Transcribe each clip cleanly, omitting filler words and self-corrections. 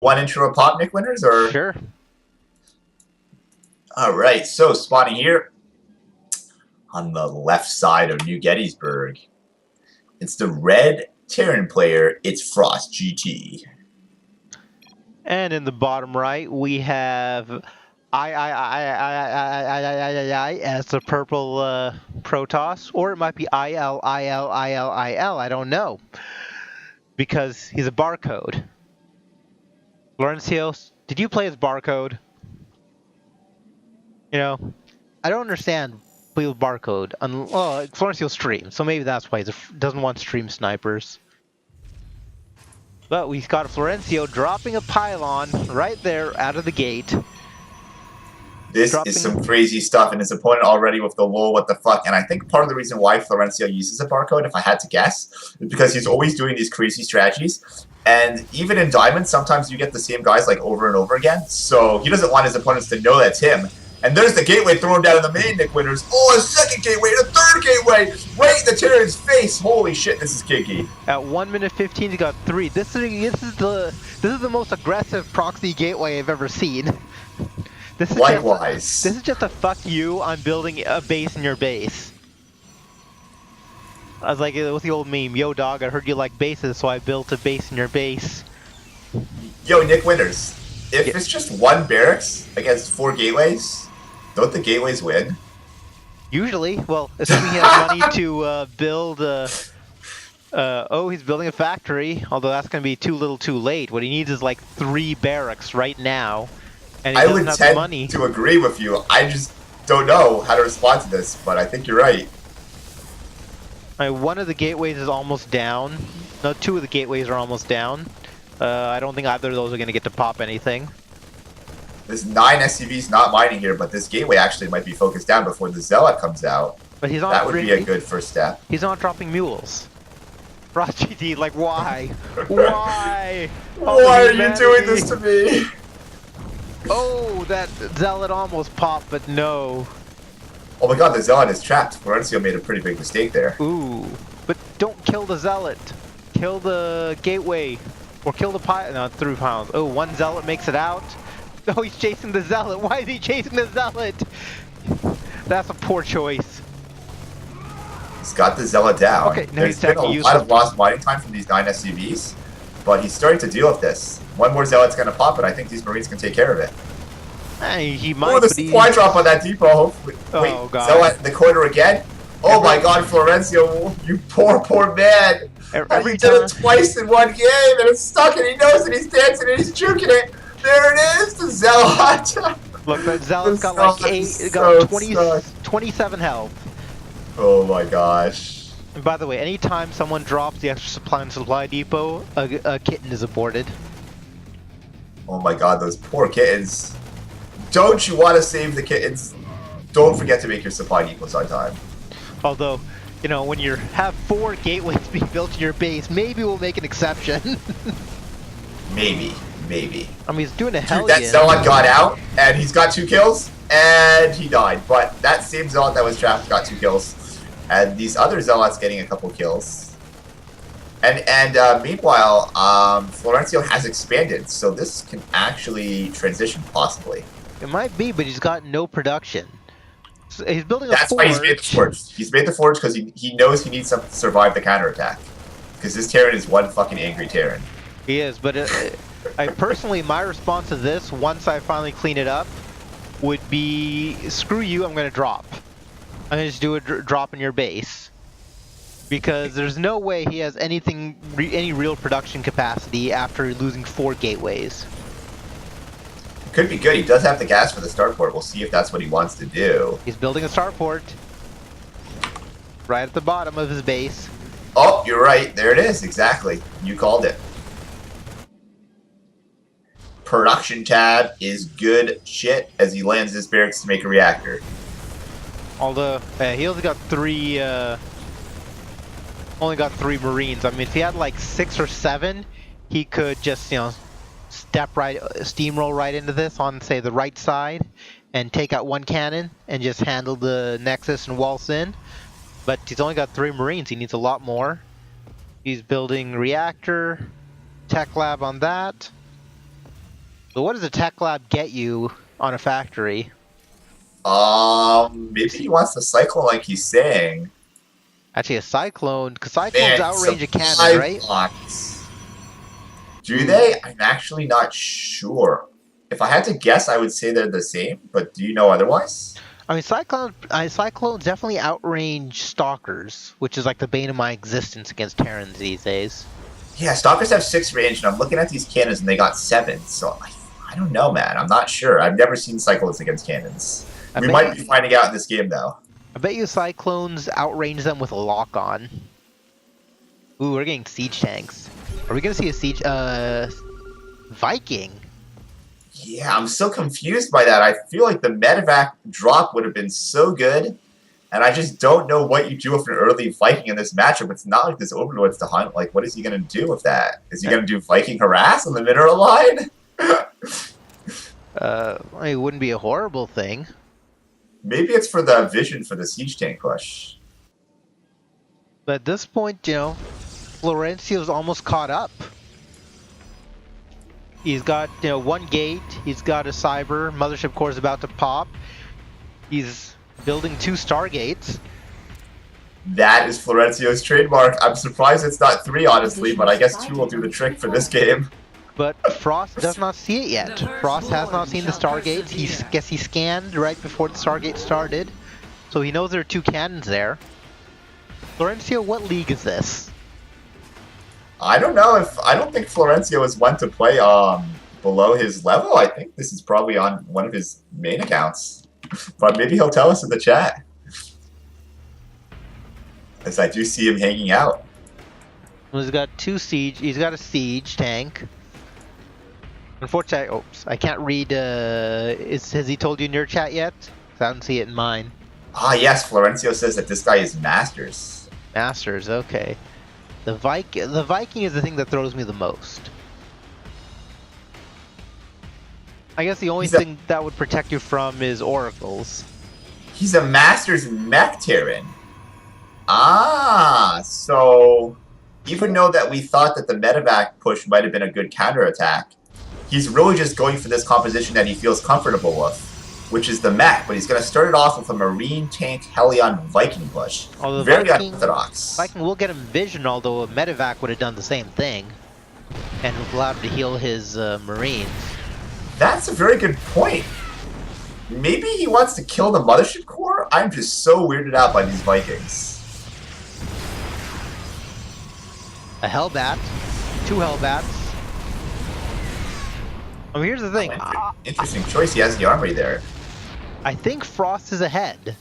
One intro a pop, Nick Winners, or Sure. all right. So spawning here on the left side of New Gettysburg, it's the red Terran player. It's FrostGT. And in the bottom right, we have I as the purple Protoss, or it might be I don't know, because he's a barcode. Florencio, did you play as barcode? You know, I don't understand play with barcode. Well, Florencio streams, so maybe that's why he doesn't want stream snipers. But we've got Florencio dropping a pylon right there out of the gate. This is some crazy stuff, and his opponent already with the lol, what the fuck. And I think part of the reason why Florencio uses a barcode, if I had to guess, is because he's always doing these crazy strategies. And even in Diamond, sometimes you get the same guys like over and over again. So he doesn't want his opponents to know that's him. And there's the gateway thrown down in the main, Nick Winners. Oh, a second gateway, and a third gateway, right in the Terran's face. Holy shit, this is kinky. At 1 minute 15, he got 3. This is the most aggressive proxy gateway I've ever seen. This is Likewise. This is just a fuck you. I'm building a base in your base. I was like, it was the old meme. Yo, dog, I heard you like bases, so I built a base in your base. Yo, Nick Winners. If it's just one barracks against 4 gateways, don't the gateways win? Usually. Well, assuming he has money to build... oh, he's building a factory, although that's going to be too little too late. What he needs is like 3 barracks right now. And he I doesn't would have tend the money. to agree with you. I just don't know how to respond to this, but I think you're right. One of the gateways is almost down. No, 2 of the gateways are almost down. I don't think either of those are going to get to pop anything. This 9 SCV's not mining here, but this gateway actually might be focused down before the Zealot comes out. But he's not. That would be a good first step. He's not dropping mules. FrostGT, like, why? Why? Why are you doing this to me? Oh, that Zealot almost popped, but no. Oh my god, the Zealot is trapped. Florencio made a pretty big mistake there. Ooh. But don't kill the Zealot. Kill the gateway. Or kill the pile. No, 3 pounds. Oh, 1 Zealot makes it out. Oh, he's chasing the Zealot. Why is he chasing the Zealot? That's a poor choice. He's got the Zealot down. Okay, now There's been a lot of lost mining time from these 9 SCVs, but he's starting to deal with this. 1 more Zealot's going to pop, but I think these Marines can take care of it. He might. Oh, the supply drop on that depot. Hopefully. Wait, Oh, God. Zealot in the corner again? Oh my god, Florencio, you poor, poor man. Every He did it twice in 1 game, and it's stuck, and he knows it. He's dancing, and he's juking it. There it is, the Zealot. Look, that Zealot's got like 27 health. Oh my gosh. And by the way, anytime someone drops the extra supply and supply depot, a kitten is aborted. Oh my god, those poor kittens. Don't you want to save the kittens? Don't forget to make your supply depots on time. Although, you know, when you have 4 gateways being built in your base, maybe we'll make an exception. Maybe. I mean, he's doing a hell. Dude, that Zealot got out, and he's got 2 kills, and he died. But that same Zealot that was trapped got 2 kills. And these other Zealots getting a couple kills. And meanwhile, Florencio has expanded, so this can actually transition possibly. It might be, but he's got no production. So he's building a That's forge. why he's made the forge. He's made the forge because he knows he needs something to survive the counterattack. Because this Terran is one fucking angry Terran. He is, but personally, my response to this, once I finally clean it up, would be, screw you, I'm going to drop. I'm going to just do a drop in your base. Because there's no way he has any real production capacity after losing 4 gateways. Could be good. He does have the gas for the starport. We'll see if that's what he wants to do. He's building a starport. Right at the bottom of his base. Oh, you're right. There it is. Exactly. You called it. Production tab is good shit as he lands his barracks to make a reactor. Although, he only got 3... only got 3 Marines. I mean, if he had like 6 or 7, he could just, you know, steamroll right into this on, say, the right side and take out 1 cannon and just handle the Nexus and waltz in. But he's only got 3 Marines. He needs a lot more. He's building reactor, tech lab on that. So what does a tech lab get you on a factory? Maybe he wants to cycle like he's saying. Actually, a cyclone, because cyclones Man, outrange a cannon, supply right? blocks. Do they? I'm actually not sure. If I had to guess, I would say they're the same, but do you know otherwise? I mean, cyclones definitely outrange stalkers, which is like the bane of my existence against Terrans these days. Yeah, Stalkers have 6 range, and I'm looking at these cannons, and they got 7, so I don't know, man. I'm not sure. I've never seen Cyclones against cannons. We might be finding out in this game, though. I bet you cyclones outrange them with a lock-on. Ooh, we're getting siege tanks. Are we gonna see a siege, Viking? Yeah, I'm so confused by that. I feel like the medevac drop would have been so good, and I just don't know what you do with an early Viking in this matchup. It's not like this Overlord's to hunt. Like, what is he going to do with that? Is he going to do Viking harass on the mineral line? It wouldn't be a horrible thing. Maybe it's for the vision for the siege tank push. But at this point, you know, Florencio's almost caught up. He's got, you know, 1 gate. He's got a cyber. Mothership core is about to pop. He's building 2 stargates. That is Florencio's trademark. I'm surprised it's not 3, honestly, but I guess 2 will do the trick for this game. But Frost does not see it yet. Frost has not seen the stargates. He scanned right before the stargate started, so he knows there are 2 cannons there. Florencio, what league is this? I don't know if I don't think Florencio is one to play below his level. I think this is probably on one of his main accounts, but maybe he'll tell us in the chat, as I do see him hanging out. Well, he's got 2 siege. He's got a siege tank. Unfortunately, oops, I can't read. Has he told you in your chat yet? 'Cause I don't see it in mine. Ah, yes, Florencio says that this guy is Masters. Masters, okay. The Viking is the thing that throws me the most. I guess the only thing that would protect you from is oracles. He's a Masters mech Terran. Ah, so even though that we thought that the medevac push might have been a good counterattack, he's really just going for this composition that he feels comfortable with, which is the mech, but he's going to start it off with a Marine Tank Helion Viking push. Very unorthodox. Viking will get him vision, although a medevac would have done the same thing and allowed him to heal his Marines. That's a very good point. Maybe he wants to kill the Mothership core? I'm just so weirded out by these Vikings. A Hellbat. 2 Hellbats. I mean, here's the thing. Interesting choice. He has the armory there. I think Frost is ahead,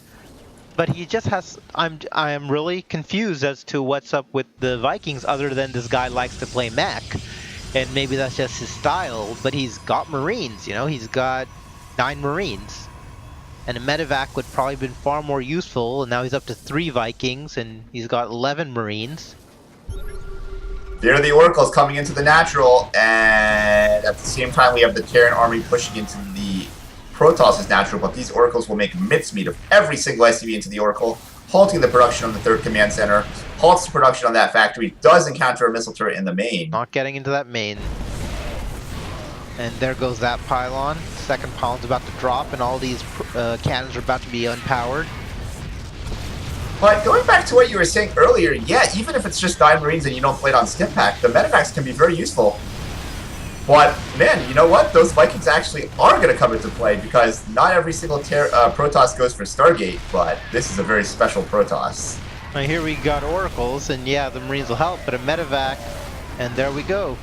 but he just has. I am really confused as to what's up with the Vikings, other than this guy likes to play mech, and maybe that's just his style. But he's got Marines. You know, he's got 9 Marines, and a medevac would probably have been far more useful. And now he's up to 3 Vikings, and he's got 11 Marines. There are the Oracles coming into the natural, and at the same time we have the Terran army pushing into the Protoss' natural, but these Oracles will make mincemeat of every single SCV into the Oracle, halting the production on the 3rd Command Center, halts the production on that factory, does encounter a missile turret in the main. Not getting into that main. And there goes that pylon. 2nd pylon's about to drop, and all these cannons are about to be unpowered. But going back to what you were saying earlier, yeah, even if it's just 9 Marines and you don't play it on stim pack, the medevacs can be very useful. But, man, you know what? Those Vikings actually are going to come into play, because not every single Protoss goes for Stargate, but this is a very special Protoss. Now here we got Oracles, and yeah, the Marines will help, but a medevac, and there we go.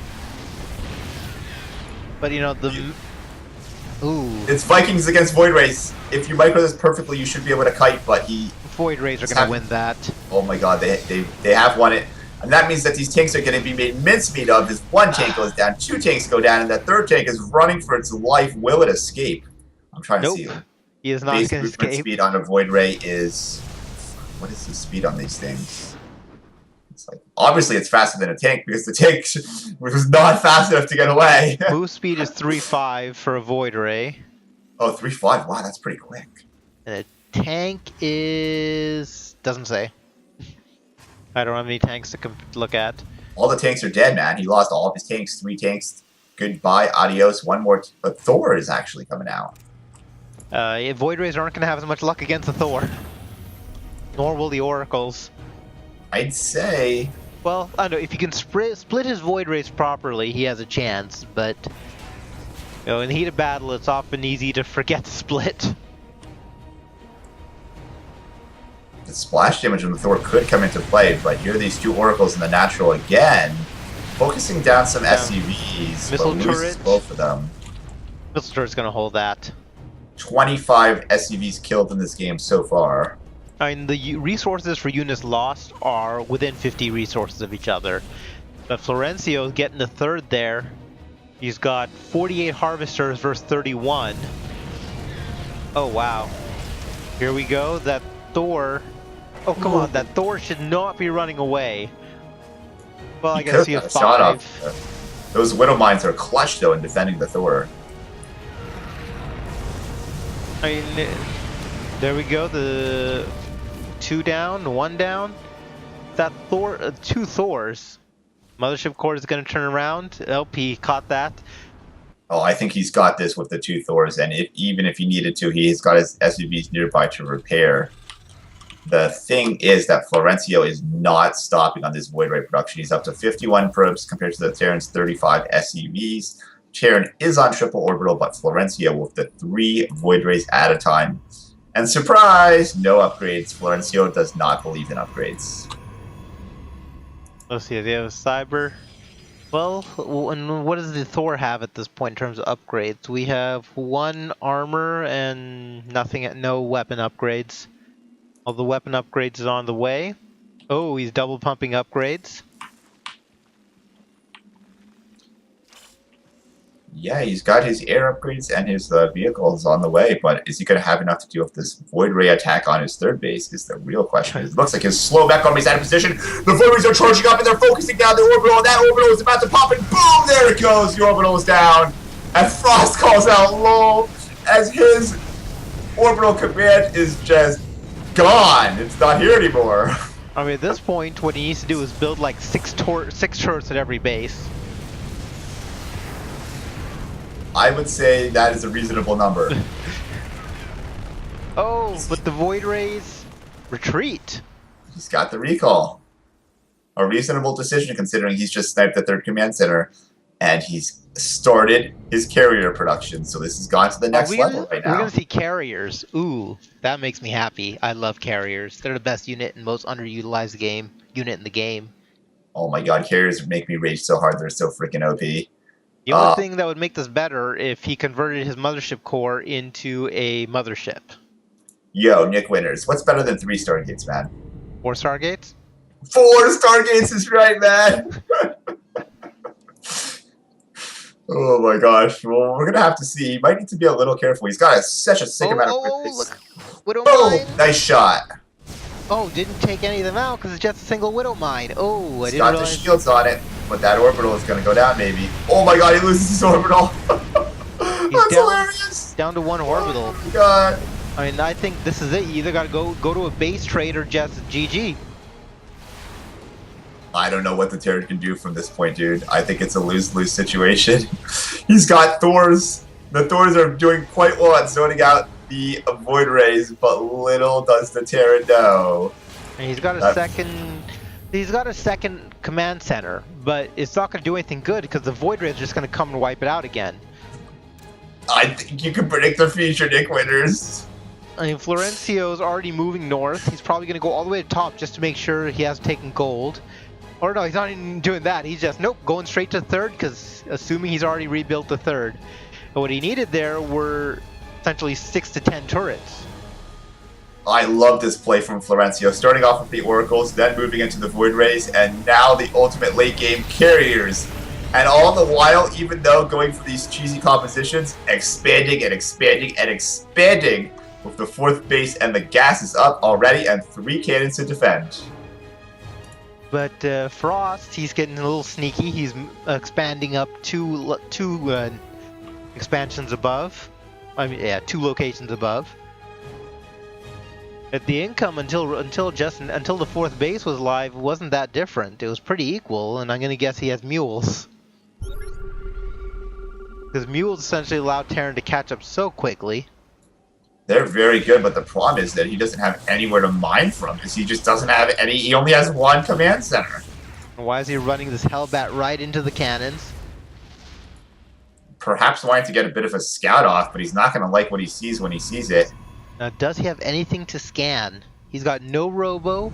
But, you know, Ooh. It's Vikings against Void Rays. If you micro this perfectly, you should be able to kite, but he... Void Rays are going to win that. Oh my god, they have won it. And that means that these tanks are going to be made mincemeat of as 1 tank goes down, 2 tanks go down, and that 3rd tank is running for its life. Will it escape? I'm trying to see. He is not going to escape. Base speed on a Void Ray is... What is the speed on these things? It's like, obviously it's faster than a tank, because the tank was not fast enough to get away. Move speed is 3.5 for a Void Ray. Oh, 3.5? Wow, that's pretty quick. And a tank is... doesn't say. I don't have any tanks to look at. All the tanks are dead, man. He lost all of his tanks, 3 tanks. Goodbye, adios. One more. But Thor is actually coming out. Void Rays aren't going to have as much luck against the Thor. Nor will the Oracles. I'd say. Well, I don't know. If you can split his Void Rays properly, he has a chance. But in the heat of battle, it's often easy to forget to split. The splash damage on the Thor could come into play, but here are these two Oracles in the natural again, focusing down some SCVs, Missile but loses turret. both of them. Missile turret's going to hold that. 25 SCVs killed in this game so far. I mean, the resources for units lost are within 50 resources of each other. But Florencio is getting the third there. He's got 48 harvesters versus 31. Oh, wow. Here we go. That Thor... Oh, come on. That Thor should not be running away. Well, I guess he has 5. Those Widow Mines are clutch, though, in defending the Thor. I mean, there we go. The 2 down, 1 down. That Thor, 2 Thors. Mothership Core is going to turn around. LP caught that. Oh, I think he's got this with the 2 Thors, and even if he needed to, he's got his SUVs nearby to repair. The thing is that Florencio is not stopping on this Void Ray production. He's up to 51 probes compared to the Terran's 35 SCVs. Terran is on triple orbital, but Florencio with the 3 Void Rays at a time. And surprise, no upgrades. Florencio does not believe in upgrades. Let's see, they have a cyber. Well, and what does the Thor have at this point in terms of upgrades? We have 1 armor and no weapon upgrades. All the weapon upgrades is on the way. Oh, he's double pumping upgrades. Yeah, he's got his air upgrades and his vehicles on the way, but is he going to have enough to deal with this Void Ray attack on his third base is the real question. It looks like his slow back army's out of position. The Void Rays are charging up and they're focusing down the orbital, and that orbital is about to pop, and boom, there it goes. The orbital is down. And Frost calls out LOL as his orbital command is just gone. It's not here anymore. I mean, at this point, what he needs to do is build like 6 turrets at every base. I would say that is a reasonable number. Oh, but the Void Rays retreat. He's got the recall. A reasonable decision considering he's just sniped the 3rd command center and he's started his carrier production. So this has gone to the next level right now. We're going to see carriers. Ooh, that makes me happy. I love carriers. They're the best unit and most underutilized unit in the game. Oh my god, carriers make me rage so hard. They're so freaking OP. The only thing that would make this better if he converted his mothership core into a mothership. Yo, Nick Winters, what's better than 3 Stargates, man? 4 Stargates? 4 Stargates is right, man! Oh my gosh. Well, we're gonna have to see. He might need to be a little careful. He's got such a sick amount of look. Widow Mine. Nice shot. Oh, didn't take any of them out because it's just a single Widow Mine. Oh, I He's didn't got realize. the shields on it, but that orbital is gonna go down maybe. Oh my god, he loses his orbital. That's hilarious. Down to 1 orbital. Oh my god. I mean, I think this is it. You either gotta go to a base trade or just GG. I don't know what the Terran can do from this point, dude. I think it's a lose-lose situation. He's got Thors. The Thors are doing quite well at zoning out the Void Rays, but little does the Terran know. And he's got a second. He's got a second command center, but it's not going to do anything good because the Void Rays are just going to come and wipe it out again. I think you can predict the future, Nick Winters. I mean, Florencio's already moving north. He's probably going to go all the way to top just to make sure he has taken gold. Or no, he's not even doing that. He's just, nope, going straight to 3rd because assuming he's already rebuilt the 3rd. But what he needed there were essentially 6 to 10 turrets. I love this play from Florencio, starting off with the Oracles, then moving into the Void Rays, and now the ultimate late game carriers. And all the while, even though going for these cheesy compositions, expanding and expanding and expanding with the 4th base, and the gas is up already and 3 cannons to defend. But Frost, he's getting a little sneaky. He's expanding up two expansions above. I mean, yeah, 2 locations above. At the income until the 4th base was live wasn't that different. It was pretty equal, and I'm gonna guess he has mules. Because mules essentially allow Terran to catch up so quickly. They're very good, but the problem is that he doesn't have anywhere to mine from, because he just doesn't have any. He only has one command center. Why is he running this Hellbat right into the cannons? Perhaps wanting to get a bit of a scout off, but he's not going to like what he sees when he sees it. Now, does he have anything to scan? He's got no robo.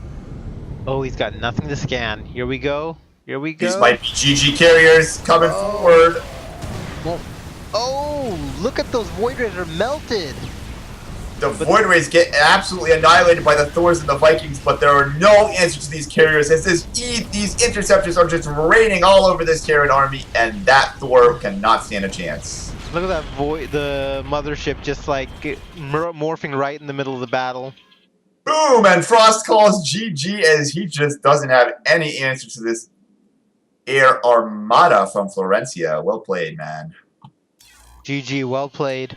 Oh, he's got nothing to scan. Here we go. Here we go. These might be GG carriers coming forward. Well, oh, look at those Void Rays are melted. The Void Rays get absolutely annihilated by the Thors and the Vikings, but there are no answers to these carriers as these interceptors are just raining all over this Terran army, and that Thor cannot stand a chance. Look at that the mothership just like morphing right in the middle of the battle. Boom! And Frost calls GG as he just doesn't have any answer to this air armada from Florencio. Well played, man. GG, well played.